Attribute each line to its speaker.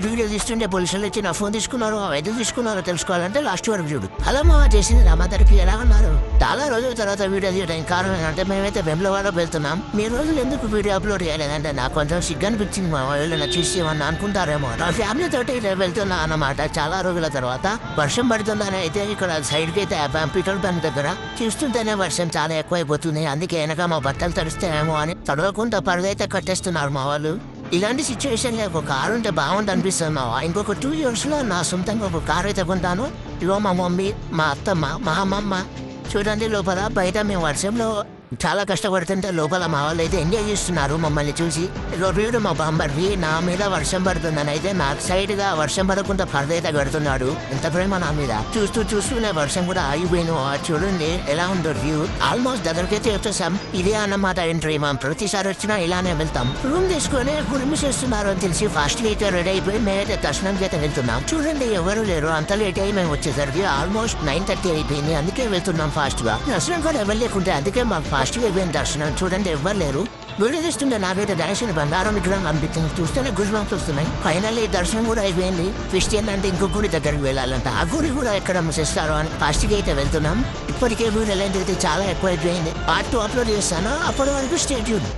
Speaker 1: Video తీస్తుంటే పోలీసులు వచ్చి నా ఫోన్ తీసుకున్నారు, ఎందుకు తీసుకున్నారో తెలుసుకోవాలంటే లాస్ట్ వరకు చూడు. హలో మామ, చేసింది రామాదరికి ఎలా ఉన్నారు? చాలా రోజుల తర్వాత వీడియో తీయడానికి కారణం ఏంటంటే మేమైతే వెమ్లవాడ వెళ్తున్నాం. మీ రోజులు ఎందుకు వీడియో అప్లోడ్ చేయలేదంటే నాకు కొంచెం సిగ్గు అనిపించింది మా వాళ్ళు చూసి ఏమన్నా అనుకుంటారేమో. నా ఫ్యామిలీ తోటి ఇలా వెళ్తున్నా అన్నమాట. చాలా రోజుల తర్వాత వర్షం పడుతుందని అయితే ఇక్కడ సైడ్కి అయితే పెట్రోల్ బంక్ దగ్గర చూస్తుంటేనే వర్షం చాలా ఎక్కువైపోతుంది. అందుకే వెనక మా బట్టలు తడిస్తేమో అని తడవకుండా పరుగైతే కట్టేస్తున్నారు మా వాళ్ళు. ఇలాంటి సిచ్యువేషన్ లో ఒక కారు ఉంటే బాగుంది అనిపిస్తుంది మావా. ఇంకొక 2 years లో నా సొంతంగా ఒక కారు అయితే కొంటాను. ఇగో మా మమ్మీ, మా అత్తమ్మ, మా అమ్మమ్మ చూడండి లోపల. బయట మేము వర్షంలో చాలా కష్టపడుతుంటే లోపల మా వాళ్ళు అయితే ఎంజాయ్ చేస్తున్నారు మమ్మల్ని చూసి. వీడు మా బంబర్వి నా మీద వర్షం పడుతుందని అయితే నాకు సైడ్ గా వర్షం పడకుండా పరదైతే కడుతున్నాడు. ఎంత ప్రేమ నా మీద. చూస్తూనే వర్షం కూడా ఆగిపోయిన చూడండి ఎలా ఉందో వ్యూ. ఆల్మోస్ట్ దగ్గరకైతే వచ్చేసాం. ఇదే అన్నమాట ఎంట్రీ. మనం ప్రతిసారి వచ్చినా ఇలానే వెళ్తాం. రూమ్ తీసుకొని గుడిమి చేస్తున్నారు అని తెలిసి ఫాస్ట్ అయితే రెడీ అయిపోయి మేమైతే దర్శనంకి అయితే వెళ్తున్నాం. చూడండి ఎవరు లేరు. అంత లేట్ అయ్యి మేము వచ్చేసరికి ఆల్మోస్ట్ 9:30 అయిపోయింది. అందుకే వెళ్తున్నాం ఫాస్ట్ గా. దర్శనం కూడా ఎవరు లేకుంటే అందుకే మాకు ఫాస్ట్ గా అయిపోయింది దర్శనం. చూడండి ఎవ్వరు లేరు. వీడియో తీస్తుంటే నాకైతే దర్శనం బంగారం విగ్రహం అనిపించింది. చూస్తేనే గుజ్బంప్స్ వస్తున్నాయి. ఫైనల్లీ దర్శనం కూడా అయిపోయింది. ట్విస్ట్ ఏంటంటే ఇంకో గుడి దగ్గరికి వెళ్ళాలంట. ఆ గుడి కూడా ఎక్కడ చేస్తారు అని ఫాస్ట్ గా అయితే వెళ్తున్నాం. ఇప్పటికే వీడియో లెంత్ అయితే చాలా ఎక్కువ అయిపోయింది. పార్ట్ 2 అప్లోడ్ చేస్తాను. అప్పటి వరకు స్టే ట్యూన్.